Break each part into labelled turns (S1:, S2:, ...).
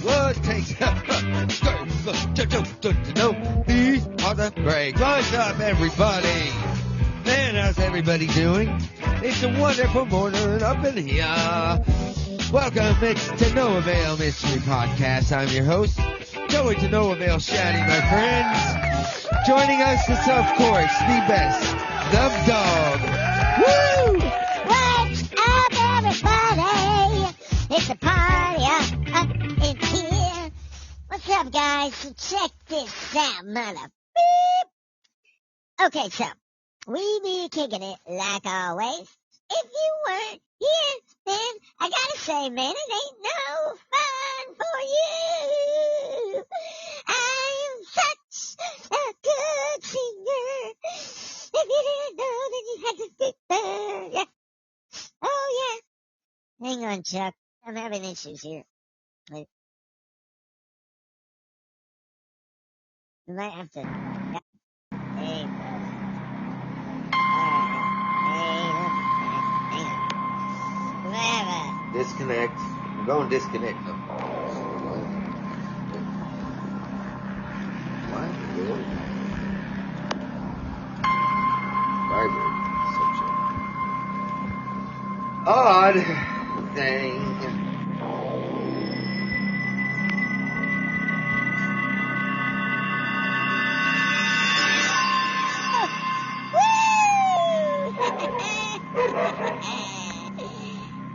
S1: What takes to know these are the breaks. What's up, everybody? Man, how's everybody doing? It's a wonderful morning up in here. Welcome, it's to No Avail Mystery Podcast. I'm your host, Joey to No Avail Shaddy, my friends. Joining us is, of course, the best, the dog. Woo!
S2: What's up, everybody? It's a party up in here. What's up, guys? So check this out, mother. Beep. Okay, so we be kicking it like always. If you weren't here, then I gotta say, man, it ain't no fun for you. I am such a good singer. If you didn't know, then you had to get there. Yeah. Oh, yeah. Hang on, Chuck. I'm having issues here. Wait. You might have to... Yeah. Hey, brother. Alright. Hey, hang on. Whatever.
S1: Disconnect. I'm going disconnect now. What? Vibrate. Odd thing.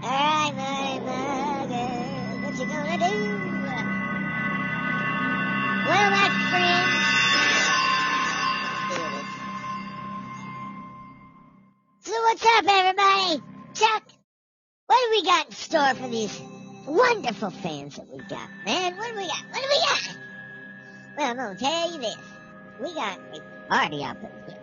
S2: Alright, my mugger, what you gonna do? Well, my friend, so what's up, everybody? Chuck, what do we got in store for these wonderful fans that we got, man? What do we got? What do we got? Well, I'm gonna tell you this. We got a party up in here.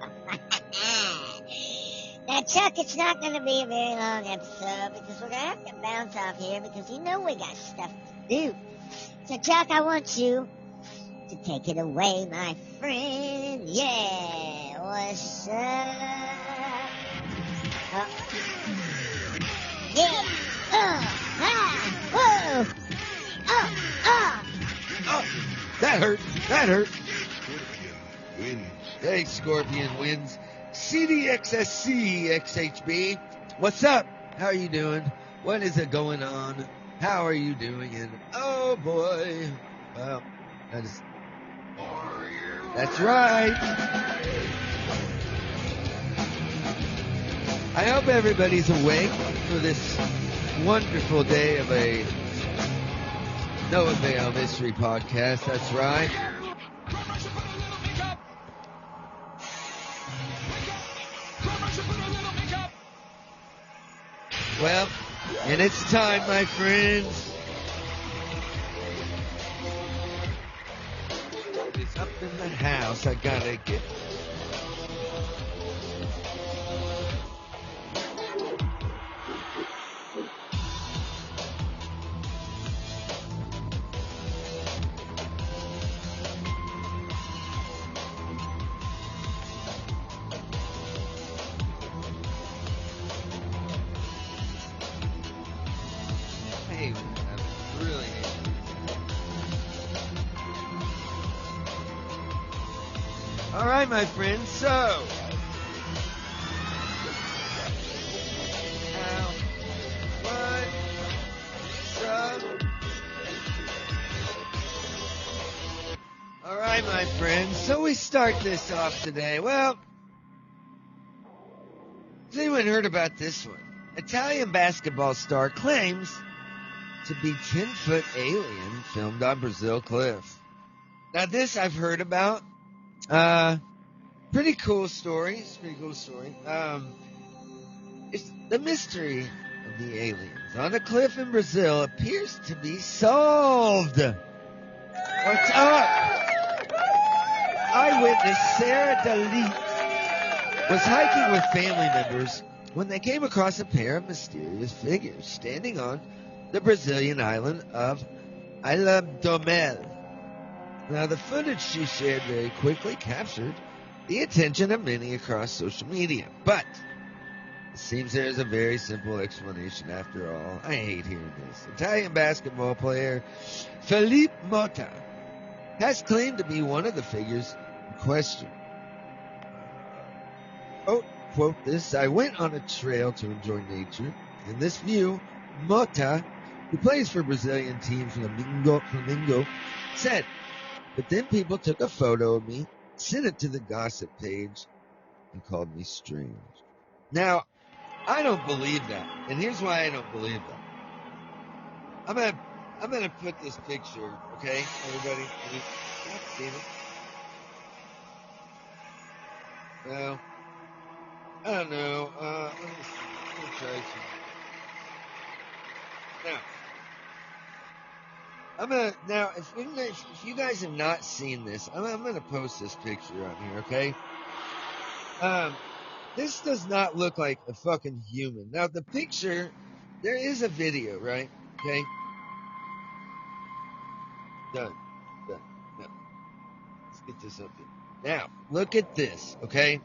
S2: Now, Chuck, it's not going to be a very long episode because we're going to have to bounce off here because you know we got stuff to do. So, Chuck, I want you to take it away, my friend. Yeah, what's up? Oh. Yeah. Whoa.
S1: Oh, that hurt. That hurt. Hey, Scorpion wins. CDXSC XHB. What's up? How are you doing? What is it going on? How are you doing? And oh boy. Well, that's right. I hope everybody's awake for this wonderful day of a No Avail Mystery Podcast. That's right. Well, and it's time, my friends. It's up in the house. I gotta get. All right, my friends, so all right, my friends, so we start this off today. Well, has anyone heard about this one? Italian basketball star claims to be 10-foot alien filmed on Brazil cliff. Now, this I've heard about. Pretty cool story. It's a pretty cool story. It's the mystery of the aliens on a cliff in Brazil appears to be solved. What's up? Eyewitness Sarah Dalit was hiking with family members when they came across a pair of mysterious figures standing on the Brazilian island of Ilha do Mel. Now, the footage she shared very quickly captured the attention of many across social media. But It seems there's a very simple explanation after all. I hate hearing this. Italian basketball player Filippo Motta has claimed to be one of the figures in question. Quote this, I went on a trail to enjoy nature. In this view, Motta, who plays for Brazilian team Flamengo, said, but then people took a photo of me, sent it to the gossip page, and called me strange. Now, I don't believe that. And here's why I don't believe that. I'm gonna put this picture, okay, everybody? God damn it. Well, I don't know. Let me try some. Now, if you guys have not seen this, I'm gonna post this picture on here, okay? This does not look like a fucking human. Now, the picture, there is a video, right? Okay? Done. No. Let's get this up here. Now, look at this, okay?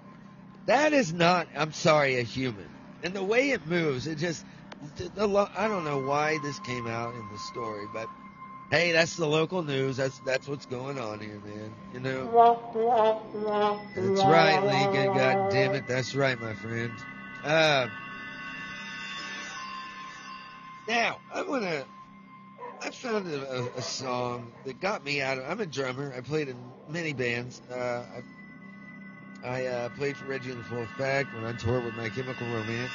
S1: That is not, I'm sorry, a human. And the way it moves, it just, I don't know why this came out in the story, but hey, that's the local news. That's what's going on here, man. You know? That's right, Lincoln. God damn it. That's right, my friend. Now, I found a song that got me out of, I'm a drummer. I played in many bands. I played for Reggie in Full Effect when I toured with My Chemical Romance.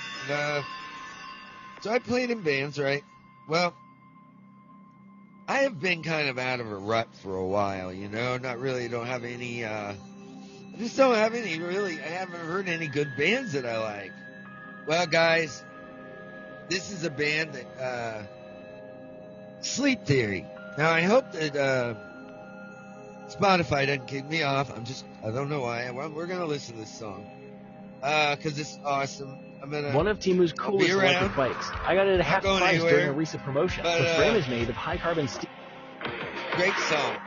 S1: So I played in bands, right? Well, I have been kind of out of a rut for a while, you know, don't have any, I just don't have any really, I haven't heard any good bands that I like. Well, guys, this is a band that, Sleep Theory. Now, I hope that, Spotify doesn't kick me off. I don't know why. We're gonna listen to this song. 'Cause it's awesome.
S3: One of Timu's coolest electric bikes. I got it at half price during a recent promotion. The frame is made of high carbon steel.
S1: Great song.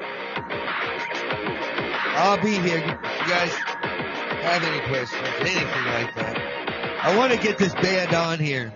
S1: I'll be here. You guys have any questions, anything like that? I want to get this band on here.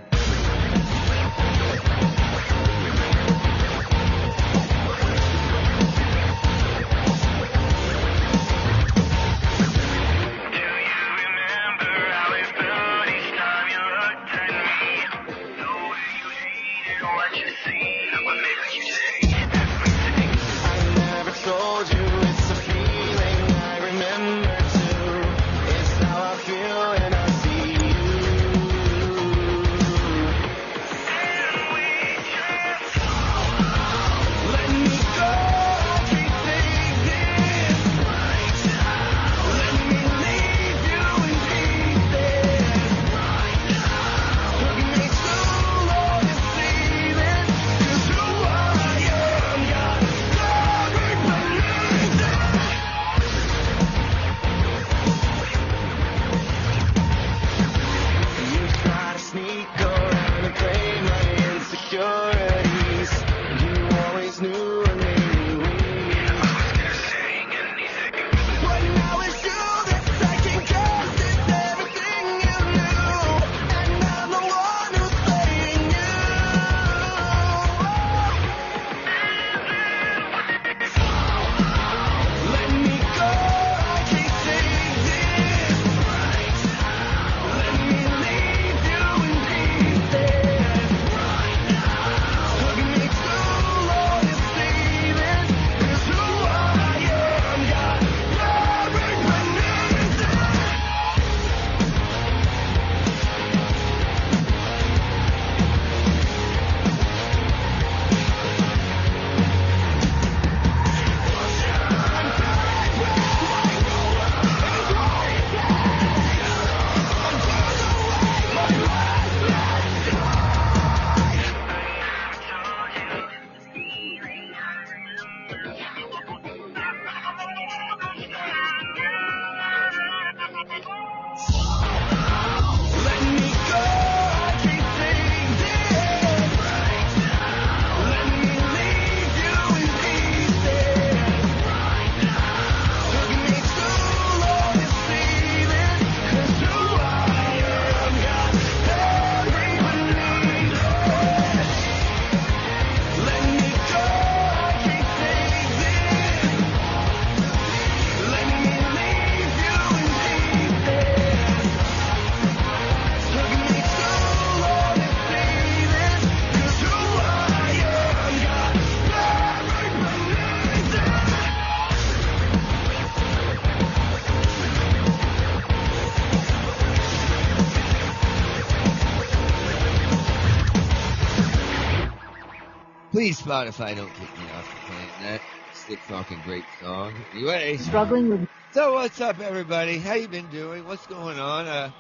S1: Spotify don't kick me off for playing that. It's a fucking great song. Anyway.
S4: Struggling with...
S1: So what's up, everybody? How you been doing? What's going on?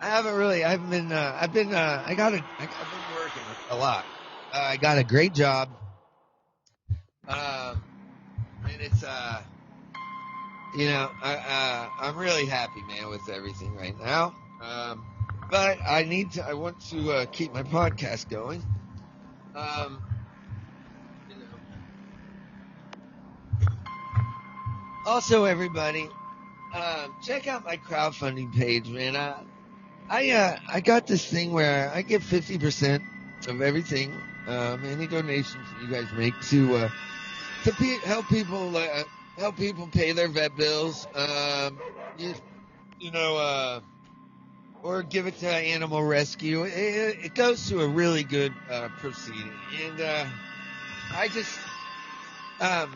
S1: I've been working a lot. I got a great job. And it's, I'm really happy, man, with everything right now. But I want to keep my podcast going. Also, everybody, check out my crowdfunding page, man. I got this thing where I give 50% of everything, any donations you guys make to help people pay their vet bills, or give it to animal rescue. It goes to a really good proceeding, and I just, I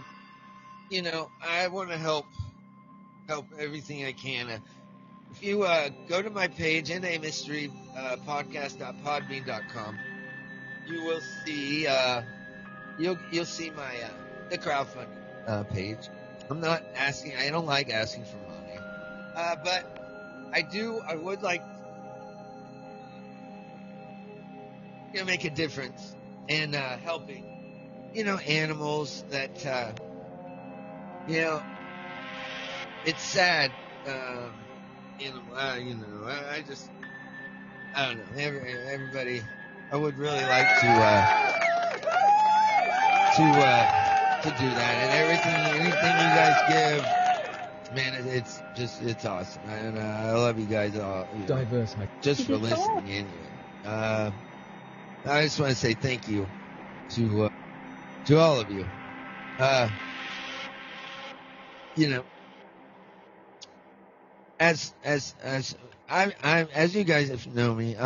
S1: want to help everything I can. If you go to my page, namysterypodcast.podbean.com, you will see you'll see my the crowdfunding page. I don't like asking for money, but I would like to make a difference in helping animals that it's sad. I don't know. Everybody, I would really like to do that, and anything you guys give, man, it's awesome, and I love you guys all.
S3: Diverse,
S1: just for listening in. I just want to say thank you to all of you. As you guys know me,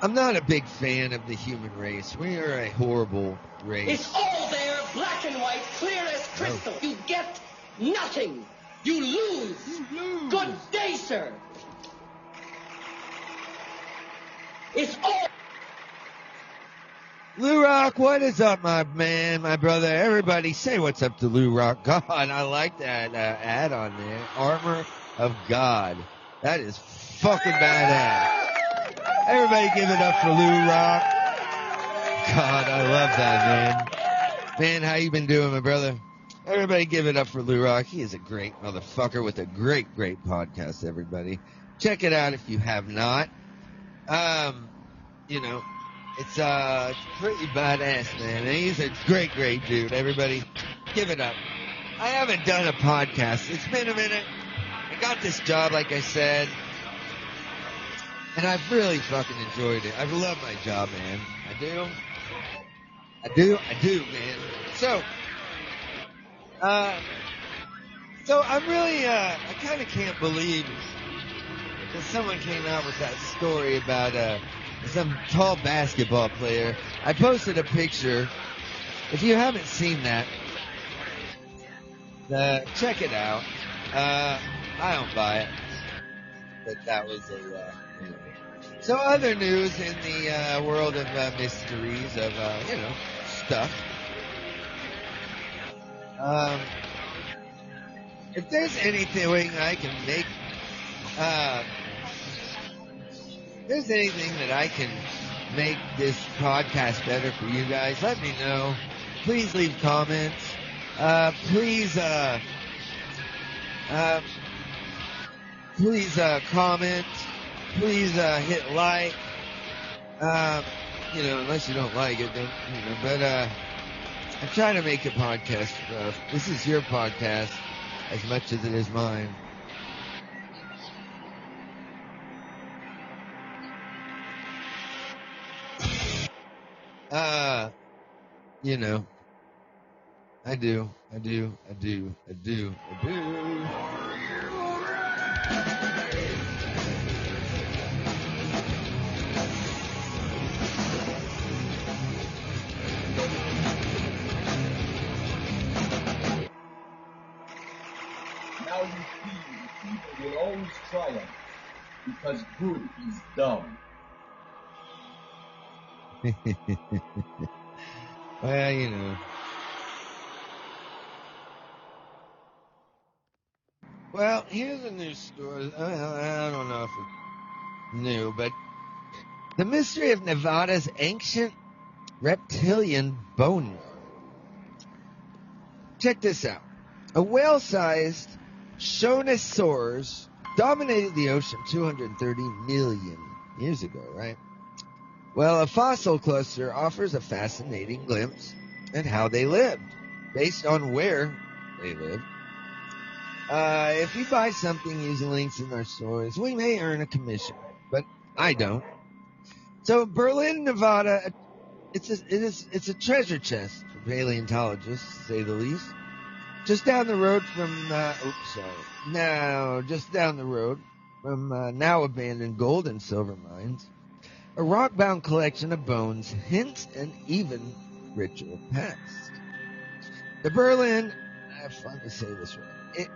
S1: I'm not a big fan of the human race. We are a horrible race.
S5: It's all there, black and white, clear as crystal. You get nothing. You lose. Good day, sir. It's all.
S1: Lou Rock, what is up, my man, my brother? Everybody say what's up to Lou Rock. God, I like that ad on there. Armor of God. That is fucking badass. Everybody give it up for Lou Rock. God, I love that, man. Man, how you been doing, my brother? Everybody give it up for Lou Rock. He is a great motherfucker with a great, great podcast, everybody. Check it out if you have not. It's pretty badass, man. And he's a great, great dude. Everybody, give it up. I haven't done a podcast. It's been a minute. I got this job, like I said, and I've really fucking enjoyed it. I've loved my job, man. I do, man. So I'm really, I kind of can't believe that someone came out with that story about, some tall basketball player. I posted a picture. If you haven't seen that, check it out. I don't buy it, but that was anyway. So other news in the world of mysteries of stuff. If there's anything I can make. If there's anything that I can make this podcast better for you guys, let me know. Please leave comments. Please comment. Please hit like. Unless you don't like it, then But I'm trying to make a podcast. This is your podcast as much as it is mine. I do.
S6: Now you see, evil will always triumph, because good is dumb.
S1: Well, you know. Well, here's a news story. I don't know if it's new, but the mystery of Nevada's ancient reptilian boneyard. Check this out. A whale-sized Shonisaurus dominated the ocean 230 million years ago, right? Well, a fossil cluster offers a fascinating glimpse at how they lived, based on where they lived. If you buy something using links in our stores, we may earn a commission, but I don't. So Berlin, Nevada, it's a treasure chest for paleontologists, to say the least. Just down the road from, just down the road from now abandoned gold and silver mines, a rock-bound collection of bones hints an even richer past. The Berlin, I have fun to say this right.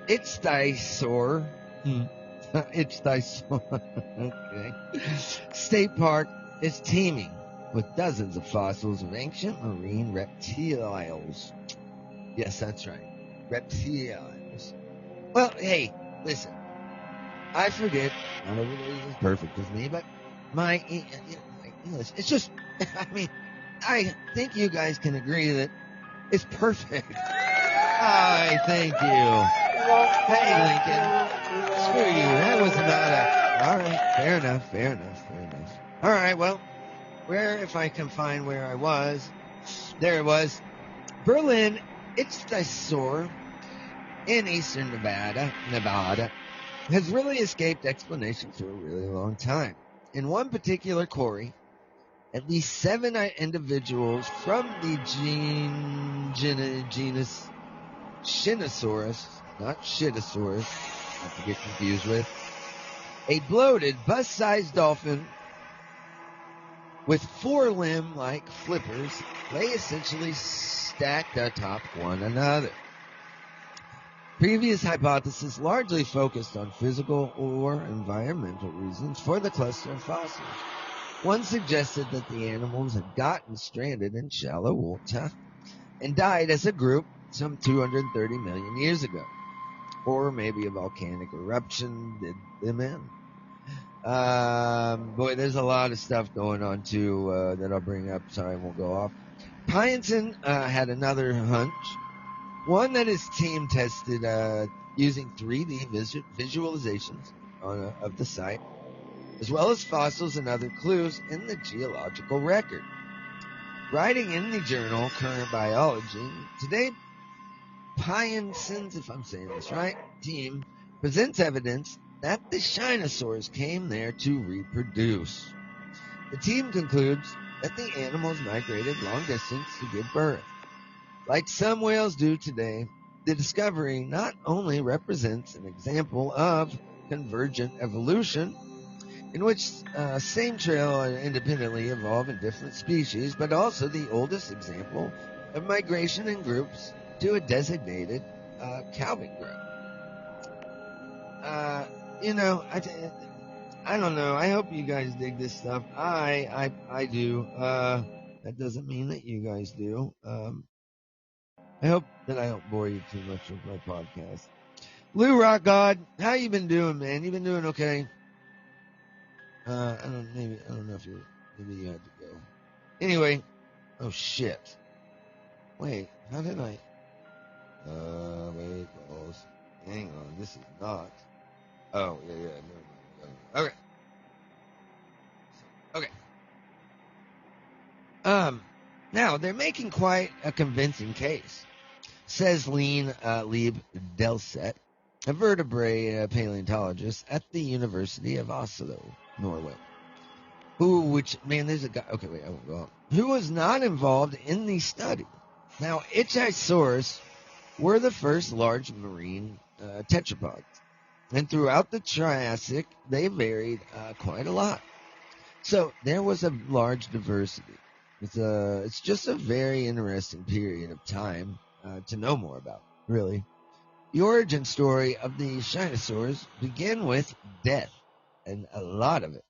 S1: Ichthyosaur. Ichthyosaur. Okay. State Park is teeming with dozens of fossils of ancient marine reptiles. Yes, that's right. Reptiles. Well, hey, listen. I forget. Not everybody is as perfect as me, but my English, it's just, I mean, I think you guys can agree that it's perfect. I thank you. Hey, Lincoln. Screw you. That was not all right, fair enough. All right, well, if I can find where I was, there it was. Berlin, Ichthyosaur in eastern Nevada, has really escaped explanation for a really long time. In one particular quarry, at least 7 individuals from the genus Shinosaurus, not Shitosaurus, not to get confused with, a bloated, bus-sized dolphin with 4 limb-like flippers lay essentially stacked atop one another. Previous hypotheses largely focused on physical or environmental reasons for the cluster of fossils. One suggested that the animals had gotten stranded in shallow water and died as a group some 230 million years ago. Or maybe a volcanic eruption did them in. Boy, there's a lot of stuff going on too that I'll bring up. Sorry, I won't go off. Pyenson had another hunch. One that his team tested using 3D visualizations of the site, as well as fossils and other clues in the geological record. Writing in the journal Current Biology, today Pyenson's, if I'm saying this right, team presents evidence that the Shinosaurs came there to reproduce. The team concludes that the animals migrated long distance to give birth. Like some whales do today, the discovery not only represents an example of convergent evolution, in which same trail independently evolve in different species, but also the oldest example of migration in groups to a designated calving ground. I don't know. I hope you guys dig this stuff. I do. That doesn't mean that you guys do. I hope that I don't bore you too much with my podcast. Lou Rock God, how you been doing, man? You been doing okay? I don't know if maybe you had to go. Anyway, oh shit. Wait, how did I? Wait, pause. Hang on, this is not. Oh, yeah, no. Okay. Now they're making quite a convincing case, says Lean Lieb Delset, a vertebrate paleontologist at the University of Oslo, Norway. There's a guy, okay, wait, I won't go on. Who was not involved in the study. Now, Ichthyosaurus were the first large marine tetrapods, and throughout the Triassic, they varied quite a lot. So, there was a large diversity. It's just a very interesting period of time to know more about, really. The origin story of the Shinosaurs begin with death, and a lot of it.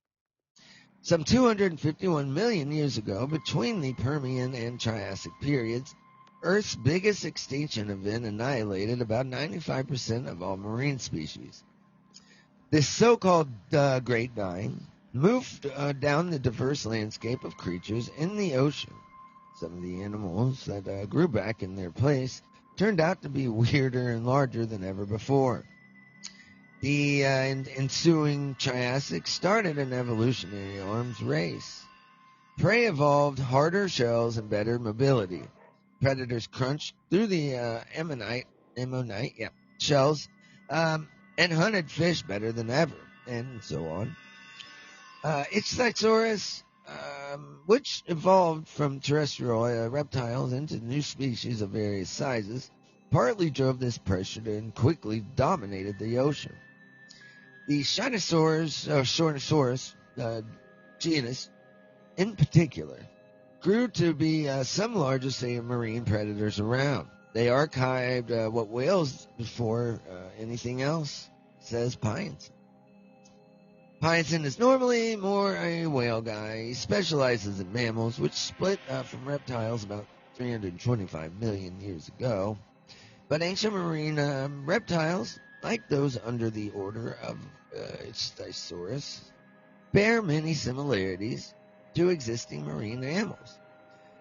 S1: Some 251 million years ago, between the Permian and Triassic periods, Earth's biggest extinction event annihilated about 95% of all marine species. This so-called Great Dying moved down the diverse landscape of creatures in the ocean. Some of the animals that grew back in their place turned out to be weirder and larger than ever before. The ensuing Triassic started an evolutionary arms race. Prey evolved harder shells and better mobility. Predators crunched through the ammonite shells and hunted fish better than ever, and so on. Ichthyosaurus, which evolved from terrestrial reptiles into new species of various sizes, partly drove this pressure and quickly dominated the ocean. The Shortosaurus genus, in particular, grew to be some largest marine predators around. They archived what whales before anything else, says Pyenson. Pyenson is normally more a whale guy. He specializes in mammals, which split from reptiles about 325 million years ago. But ancient marine reptiles, like those under the order of Ichthyosaurus, bear many similarities to existing marine mammals.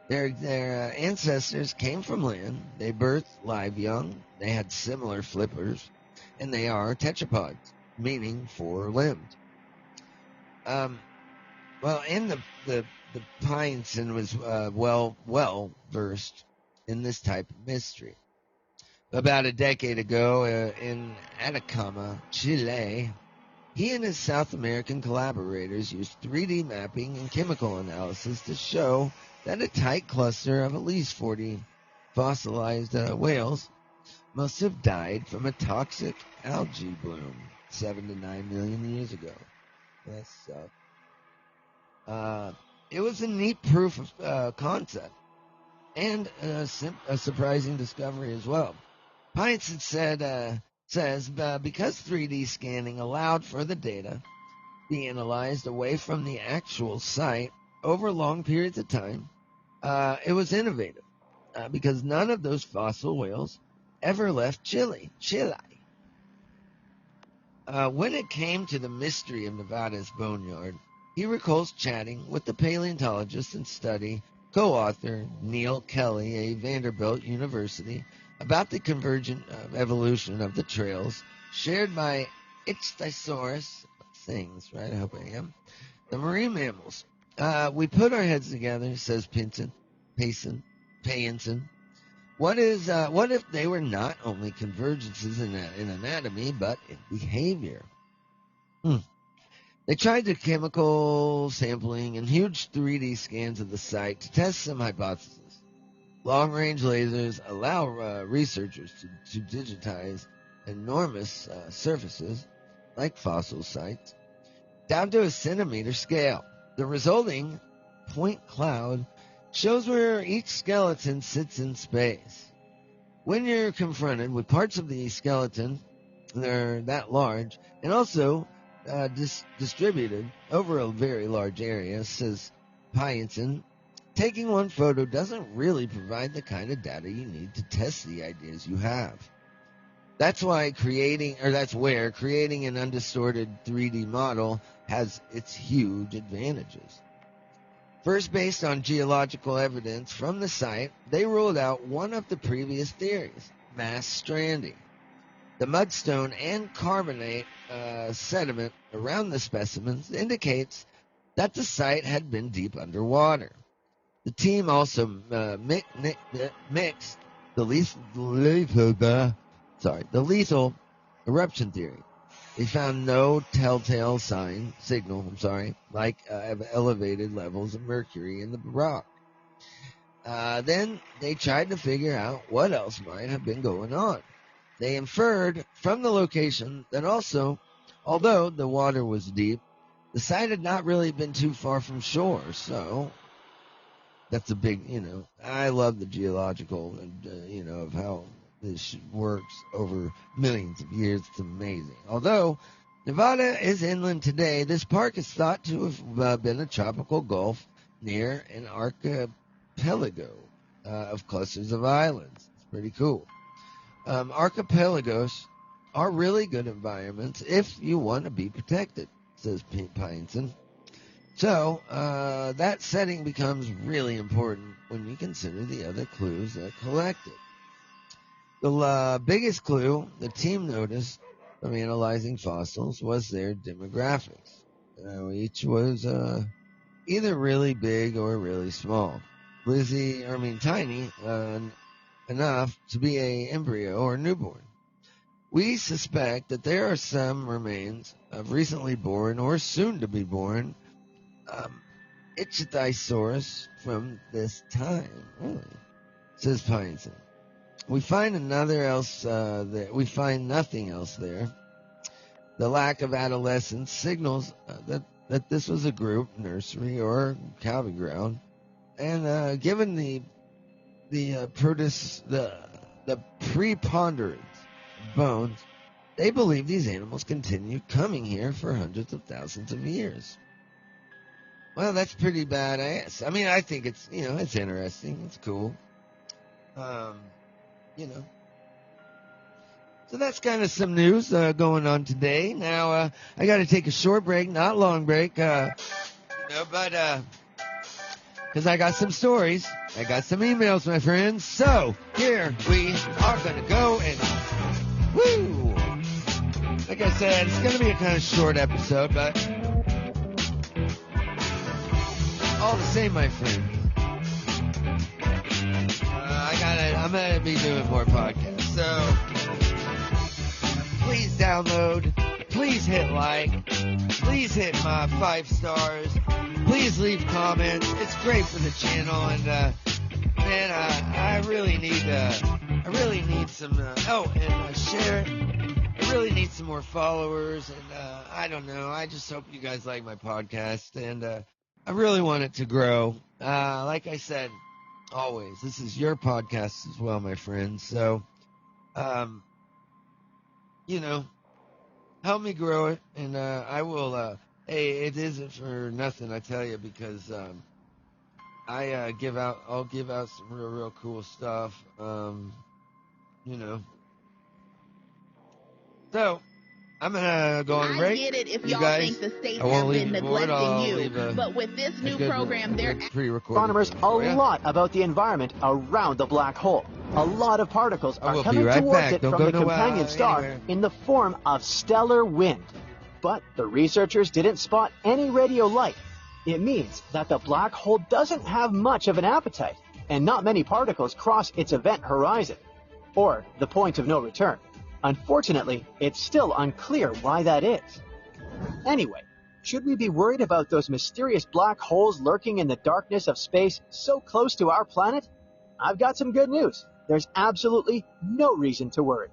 S1: Their ancestors came from land. They birthed live young. They had similar flippers, and they are tetrapods, meaning four-limbed. And the Pyenson was well versed in this type of mystery. About a decade ago, in Atacama, Chile, he and his South American collaborators used 3D mapping and chemical analysis to show that a tight cluster of at least 40 fossilized whales must have died from a toxic algae bloom 7 to 9 million years ago. That sucked. It was a neat proof of concept and a surprising discovery as well. Pyenson says because 3D scanning allowed for the data to be analyzed away from the actual site over long periods of time, it was innovative because none of those fossil whales ever left Chile. When it came to the mystery of Nevada's boneyard, he recalls chatting with the paleontologist and study co-author Neil Kelly, of Vanderbilt University, about the convergent evolution of the trails shared by Ichthyosaurus things, right? I hope I am. The marine mammals. We put our heads together, says Pyenson. What if they were not only convergences in anatomy, but in behavior? They tried the chemical sampling and huge 3D scans of the site to test some hypotheses. Long-range lasers allow researchers to digitize enormous surfaces, like fossil sites, down to a centimeter scale. The resulting point cloud shows where each skeleton sits in space. When you're confronted with parts of the skeleton that are that large, and also distributed over a very large area, says Pyenson, taking one photo doesn't really provide the kind of data you need to test the ideas you have. That's where creating an undistorted 3D model has its huge advantages. First, based on geological evidence from the site, they ruled out one of the previous theories, mass stranding. The mudstone and carbonate sediment around the specimens indicates that the site had been deep underwater. The team also mixed the lethal eruption theory. They found no telltale signal, like elevated levels of mercury in the rock. Then they tried to figure out what else might have been going on. They inferred from the location that also, although the water was deep, the site had not really been too far from shore, so that's a big, I love the geological, of how this works over millions of years. It's amazing. Although Nevada is inland today. This park is thought to have been a tropical gulf near an archipelago of clusters of islands. It's pretty cool. Archipelagos are really good environments if you want to be protected, says Pinson. So that setting becomes really important when you consider the other clues that collected. The biggest clue the team noticed from analyzing fossils was their demographics. Each was either really big or really small. Tiny enough to be an embryo or newborn. We suspect that there are some remains of recently born or soon to be born Ichthyosaurus from this time. Really, says Pinson. We find nothing else there. The lack of adolescence signals that this was a group nursery or calving ground, and given the preponderance of bones, they believe these animals continued coming here for hundreds of thousands of years. Well, that's pretty badass. I mean, I think it's it's interesting. It's cool. So that's kind of some news going on today. Now, I got to take a short break, not long break, but because I got some stories. I got some emails, my friends. So here we are going to go and woo! Like I said, it's going to be a kind of short episode, but all the same, my friends. I'm going to be doing more podcasts. So please download. Please hit like. Please hit my 5 stars. Please leave comments. It's great for the channel. And, man, I really need some, share it. I really need some more followers. And, I don't know. I just hope you guys like my podcast. And, I really want it to grow. Like I said, always, this is your podcast as well, my friends. So, help me grow it, and I will. Hey, it isn't for nothing, I tell you, because I'll give out some real cool stuff. So I'm gonna go on break.
S4: I get it if y'all think the states have been neglecting you, but with this new program, they're
S3: astronomers a lot about the environment around the black hole. A lot of particles are coming towards it from the companion star in the form of stellar wind. But the researchers didn't spot any radio light. It means that the black hole doesn't have much of an appetite, and not many particles cross its event horizon, or the point of no return. Unfortunately, it's still unclear why that is. Anyway, should we be worried about those mysterious black holes lurking in the darkness of space so close to our planet? I've got some good news. There's absolutely no reason to worry.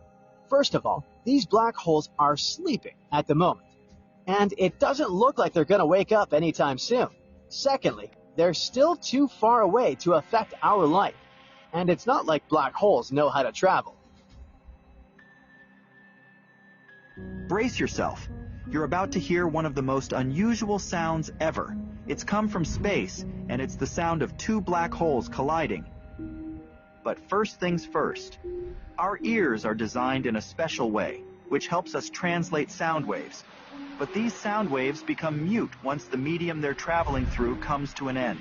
S3: First of all, these black holes are sleeping at the moment, and it doesn't look like they're going to wake up anytime soon. Secondly, they're still too far away to affect our life, and it's not like black holes know how to travel.
S7: Brace yourself. You're about to hear one of the most unusual sounds ever. It's come from space, and it's the sound of 2 black holes colliding. But first things first. Our ears are designed in a special way, which helps us translate sound waves. But these sound waves become mute once the medium they're traveling through comes to an end.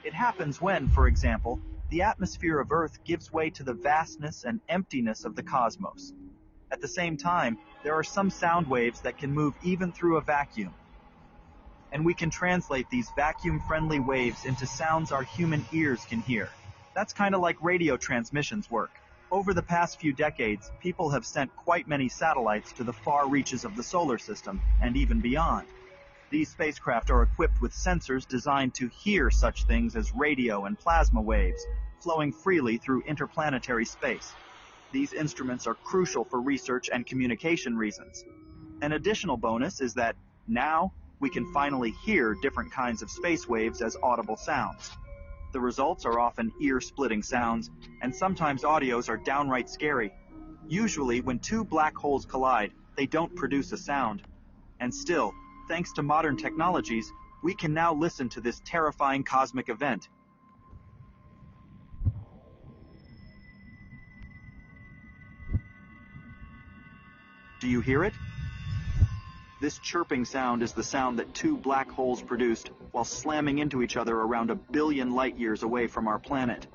S7: It happens when, for example, the atmosphere of Earth gives way to the vastness and emptiness of the cosmos. At the same time, there are some sound waves that can move even through a vacuum. And we can translate these vacuum-friendly waves into sounds our human ears can hear. That's kind of like radio transmissions work. Over the past few decades, people have sent quite many satellites to the far reaches of the solar system, and even beyond. These spacecraft are equipped with sensors designed to hear such things as radio and plasma waves, flowing freely through interplanetary space. These instruments are crucial for research and communication reasons. An additional bonus is that now we can finally hear different kinds of space waves as audible sounds. The results are often ear-splitting sounds, and sometimes audios are downright scary. Usually, when 2 black holes collide, they don't produce a sound. And still, thanks to modern technologies, we can now listen to this terrifying cosmic event. Do you hear it? This chirping sound is the sound that two black holes produced while slamming into each other around 1 billion light years away from our planet.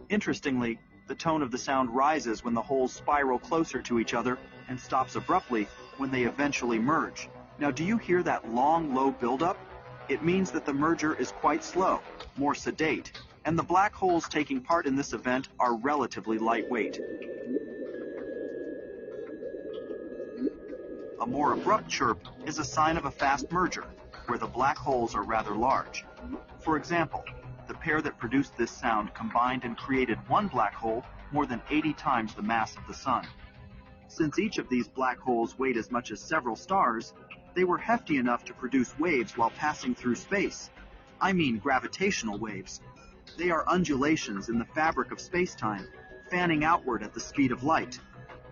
S7: Interestingly, the tone of the sound rises when the holes spiral closer to each other and stops abruptly when they eventually merge. Now, do you hear that long, low buildup? It means that the merger is quite slow, more sedate, and the black holes taking part in this event are relatively lightweight. A more abrupt chirp is a sign of a fast merger, where the black holes are rather large. For example, the pair that produced this sound combined and created one black hole more than 80 times the mass of the Sun. Since each of these black holes weighed as much as several stars, they were hefty enough to produce waves while passing through space. I mean gravitational waves. They are undulations in the fabric of space-time, fanning outward at the speed of light.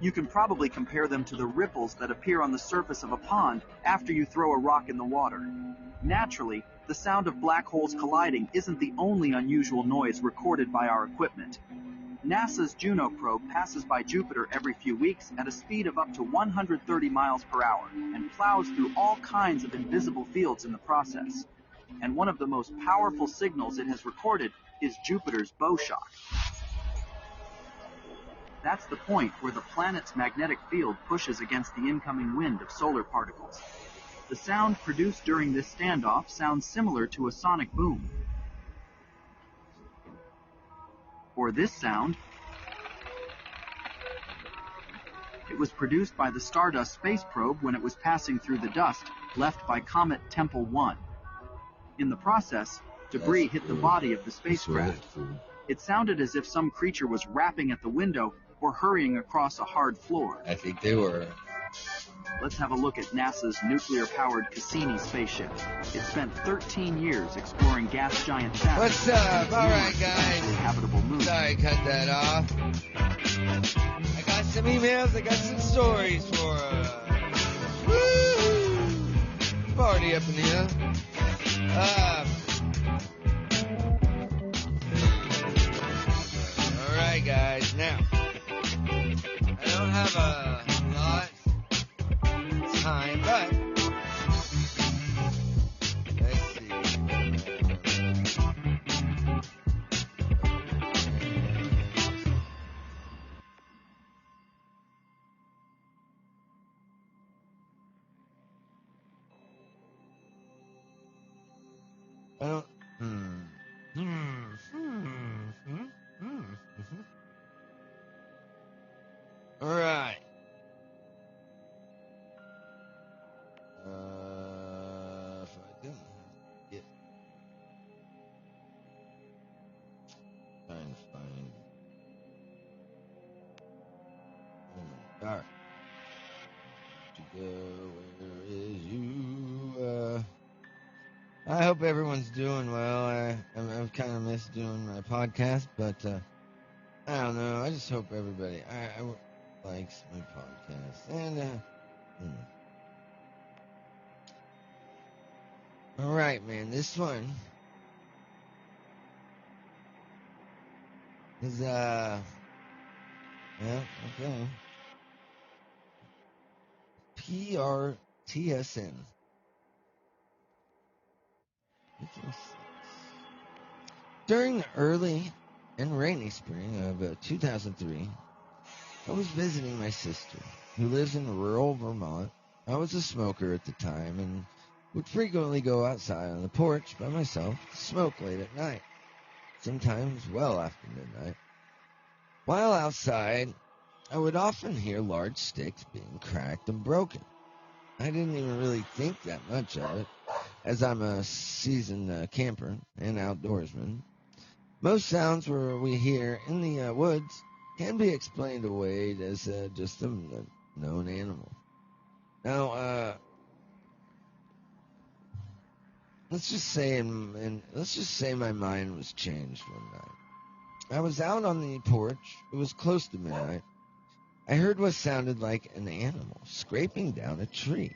S7: You can probably compare them to the ripples that appear on the surface of a pond after you throw a rock in the water. Naturally, the sound of black holes colliding isn't the only unusual noise recorded by our equipment. NASA's Juno probe passes by Jupiter every few weeks at a speed of up to 130 miles per hour and plows through all kinds of invisible fields in the process. And one of the most powerful signals it has recorded is Jupiter's bow shock. That's the point where the planet's magnetic field pushes against the incoming wind of solar particles. The sound produced during this standoff sounds similar to a sonic boom. Or this sound. It was produced by the Stardust space probe when it was passing through the dust left by Comet Tempel 1. In the process, debris hit the body of the spacecraft. It sounded as if some creature was rapping at the window or hurrying across a hard floor.
S1: I think they were.
S7: Let's have a look at NASA's nuclear-powered Cassini spaceship. It spent 13 years exploring gas giant Saturn.
S1: What's up? All right, guys.
S7: Habitable moon.
S1: Sorry, cut that off. I got some emails. I got some stories for woo! Party up in here. All right, guys. Now, I don't have a lot of time, but let's see. I don't. All right. If I didn't get trying to find. All right. To go. Where is you? I hope everyone's doing well. I've kind of missed doing my podcast, but I don't know. I just hope everybody I likes my podcast. And all right, man. This one is yeah, okay. PRTSN. During the early and rainy spring of 2003, I was visiting my sister, who lives in rural Vermont. I was a smoker at the time and would frequently go outside on the porch by myself to smoke late at night, sometimes well after midnight. While outside, I would often hear large sticks being cracked and broken. I didn't even really think that much of it, as I'm a seasoned camper and outdoorsman. Most sounds we hear in the woods can be explained away as just a known animal. Now, let's just say my mind was changed one night. I was out on the porch. It was close to midnight. I heard what sounded like an animal scraping down a tree.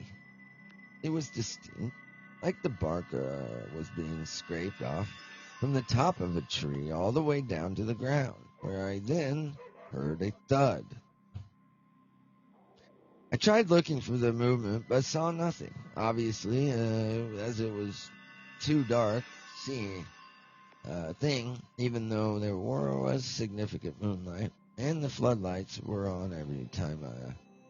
S1: It was distinct, like the bark was being scraped off from the top of a tree all the way down to the ground, where I then heard a thud. I tried looking for the movement, but saw nothing. Obviously, as it was too dark to see a thing, even though there was significant moonlight, and the floodlights were on every time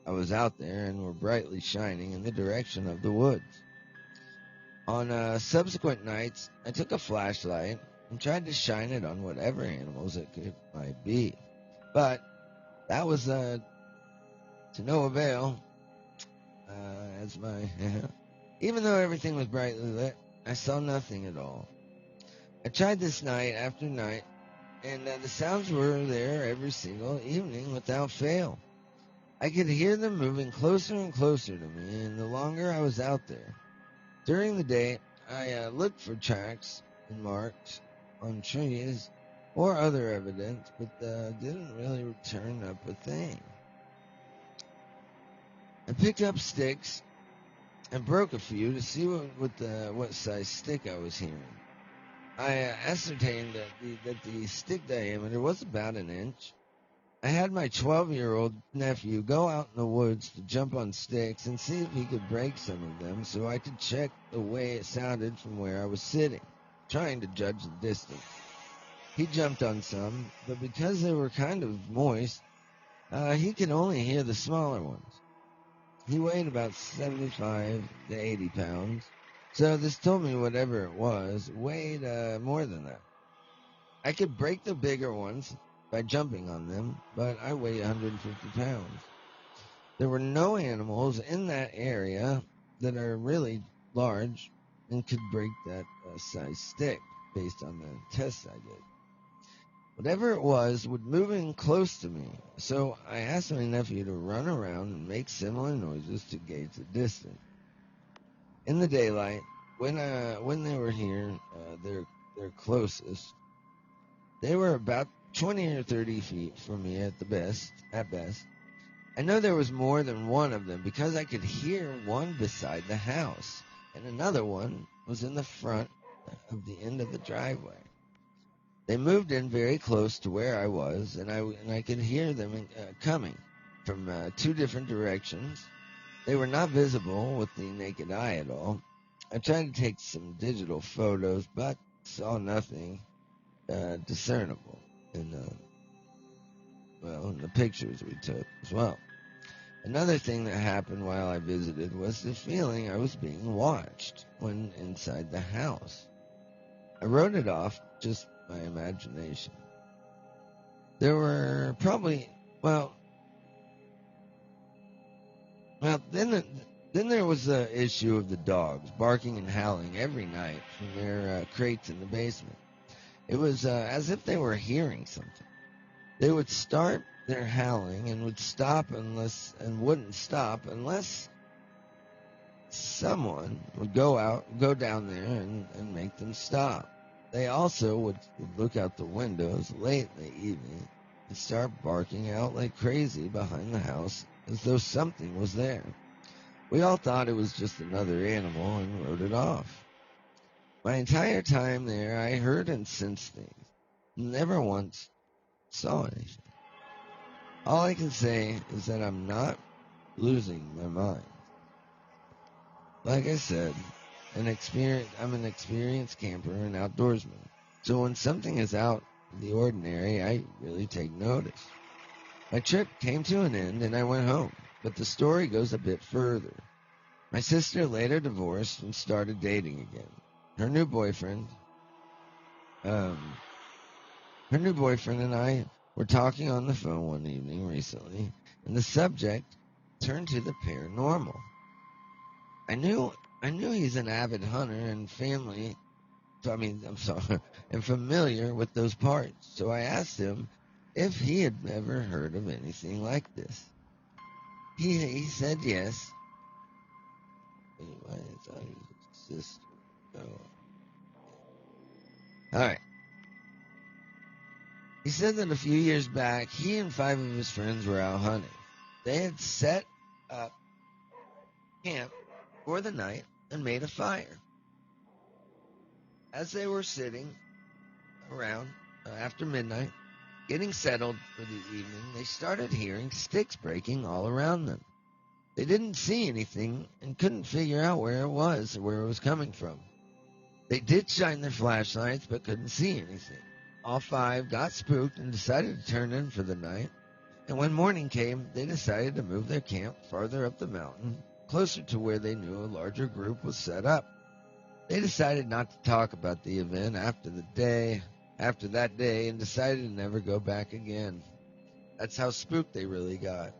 S1: I was out there and were brightly shining in the direction of the woods. On subsequent nights, I took a flashlight and tried to shine it on whatever animals it might be. But that was to no avail, even though everything was brightly lit, I saw nothing at all. I tried this night after night, and the sounds were there every single evening without fail. I could hear them moving closer and closer to me, and the longer I was out there. During the day, I looked for tracks and marks on trees or other evidence, but didn't really turn up a thing. I picked up sticks and broke a few to see what size stick I was hearing. I ascertained that the stick diameter was about an inch. I had my 12-year-old nephew go out in the woods to jump on sticks and see if he could break some of them so I could check the way it sounded from where I was sitting, trying to judge the distance. He jumped on some, but because they were kind of moist, he could only hear the smaller ones. He weighed about 75 to 80 pounds, so this told me whatever it was weighed more than that. I could break the bigger ones by jumping on them, but I weigh 150 pounds. There were no animals in that area that are really large and could break that size stick based on the tests I did. Whatever it was would move in close to me, so I asked my nephew to run around and make similar noises to gauge the distance. In the daylight, when they were here, their closest, they were about 20 or 30 feet from me at best. I know there was more than one of them because I could hear one beside the house, and another one was in the front of the end of the driveway. They moved in very close to where I was, and I could hear them coming from two different directions. They were not visible with the naked eye at all. I tried to take some digital photos, but saw nothing discernible in the pictures we took as well. Another thing that happened while I visited was the feeling I was being watched when inside the house. I wrote it off, just my imagination. There were probably, then there was the issue of the dogs barking and howling every night from their crates in the basement. It was as if they were hearing something. They would start their howling and wouldn't stop unless someone would go down there and make them stop. They also would look out the windows late in the evening and start barking out like crazy behind the house as though something was there. We all thought it was just another animal and wrote it off. My entire time there, I heard and sensed things. Never once saw anything. All I can say is that I'm not losing my mind. Like I said, I'm an experienced camper and outdoorsman. So when something is out of the ordinary, I really take notice. My trip came to an end and I went home, but the story goes a bit further. My sister later divorced and started dating again. Her new boyfriend and I were talking on the phone one evening recently, and the subject turned to the paranormal. I knew he's an avid hunter and familiar with those parts. So I asked him if he had ever heard of anything like this. He said yes. Anyway, I thought he was his sister. All right. He said that a few years back, he and 5 of his friends were out hunting. They had set up camp for the night and made a fire. As they were sitting around after midnight, getting settled for the evening, they started hearing sticks breaking all around them. They didn't see anything and couldn't figure out where it was or where it was coming from. They did shine their flashlights but couldn't see anything. All 5 got spooked and decided to turn in for the night. And when morning came, they decided to move their camp farther up the mountain, closer to where they knew a larger group was set up. They decided not to talk about the event after that day and decided to never go back again. That's how spooked they really got.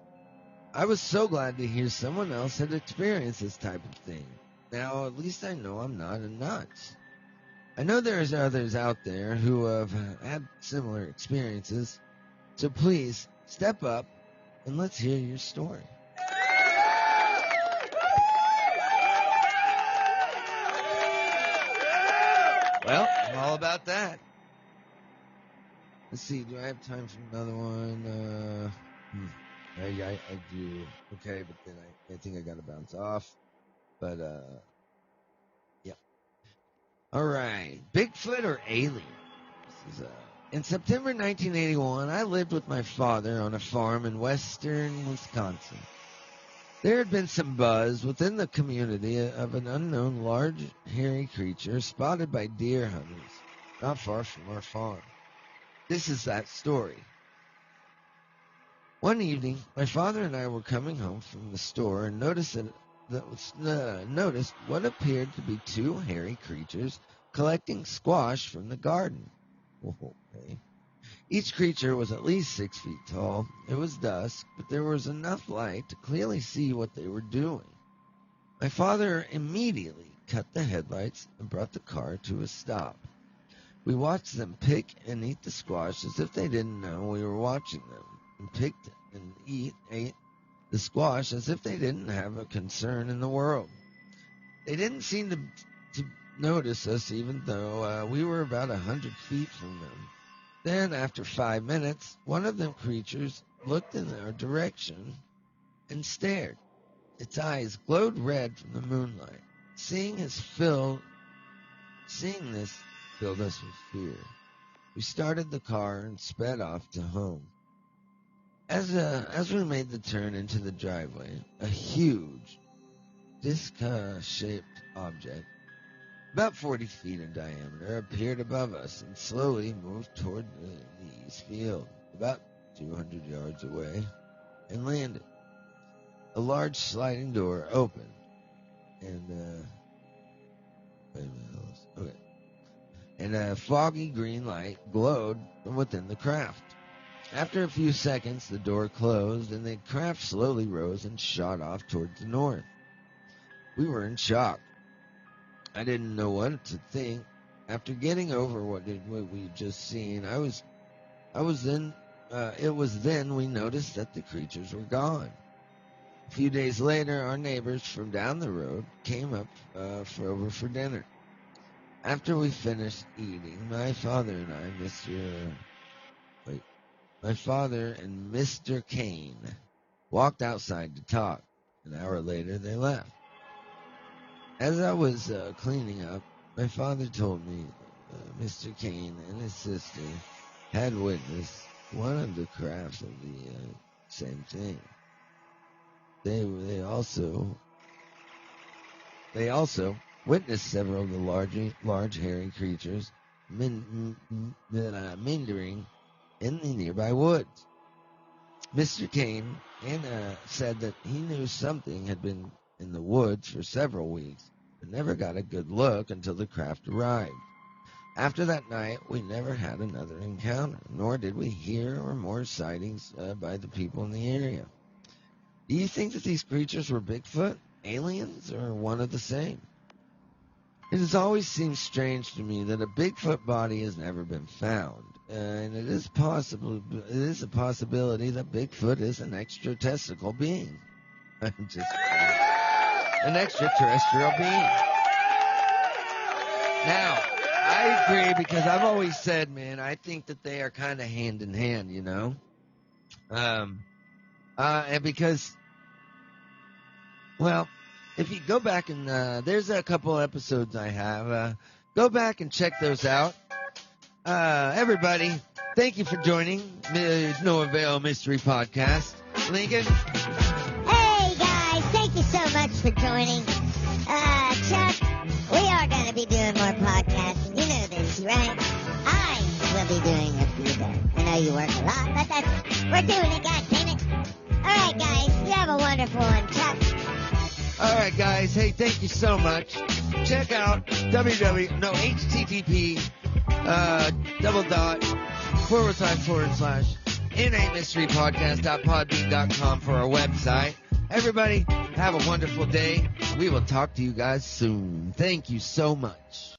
S1: I was so glad to hear someone else had experienced this type of thing. Now, at least I know I'm not a nut. I know there's others out there who have had similar experiences, so please step up and let's hear your story. Well, I'm all about that. Let's see, do I have time for another one? I do. Okay, but then I think I gotta bounce off. But, yeah. Alright, Bigfoot or alien? This is, in September 1981, I lived with my father on a farm in western Wisconsin. There had been some buzz within the community of an unknown large, hairy creature spotted by deer hunters not far from our farm. This is that story. One evening, my father and I were coming home from the store and noticed what appeared to be 2 hairy creatures collecting squash from the garden. Okay. Each creature was at least 6 feet tall. It was dusk, but there was enough light to clearly see what they were doing. My father immediately cut the headlights and brought the car to a stop. We watched them pick and eat the squash as if they didn't know we were watching them, and picked and ate the squash as if they didn't have a concern in the world. They didn't seem to notice us even though we were about 100 feet from them. Then, after 5 minutes, one of them creatures looked in our direction and stared. Its eyes glowed red from the moonlight. Seeing this filled us with fear. We started the car and sped off to home. As we made the turn into the driveway, a huge, disc-shaped object, about 40 feet in diameter, appeared above us and slowly moved toward the east field, about 200 yards away, and landed. A large sliding door opened, and and a foggy green light glowed from within the craft. After a few seconds, the door closed, and the craft slowly rose and shot off towards the north. We were in shock. I didn't know what to think. After getting over what we'd just seen, it was then we noticed that the creatures were gone. A few days later, our neighbors from down the road came up over for dinner. After we finished eating, my father and Mr. Kane walked outside to talk. An hour later, they left. As I was cleaning up, my father told me Mr. Kane and his sister had witnessed one of the crafts of the same thing. They also witnessed several of the large hairy creatures meandering in the nearby woods. Mr. Kane said that he knew something had been in the woods for several weeks, but never got a good look until the craft arrived. After that night, we never had another encounter, nor did we hear or more sightings by the people in the area. Do you think that these creatures were Bigfoot, aliens, or one of the same? It has always seemed strange to me that a Bigfoot body has never been found, and it is a possibility that Bigfoot is an extraterrestrial being. I'm just kidding. An extraterrestrial being. Now, I agree because I've always said, man, I think that they are kind of hand in hand, you know? And because, well, if you go back and there's a couple episodes I have. Go back and check those out. Everybody, thank you for joining No Avail Mystery Podcast. Lincoln?
S2: Hey, guys. Thank you so much for joining. Chuck, we are going to be doing more podcasts. You know this, right? I will be doing a few there. I know you work a lot, but we're doing it, goddammit. All right, guys. You have a wonderful one, Chuck.
S1: All right, guys. Hey, thank you so much. Check out http //namysterypodcast.podbean.com for our website. Everybody, have a wonderful day. We will talk to you guys soon. Thank you so much.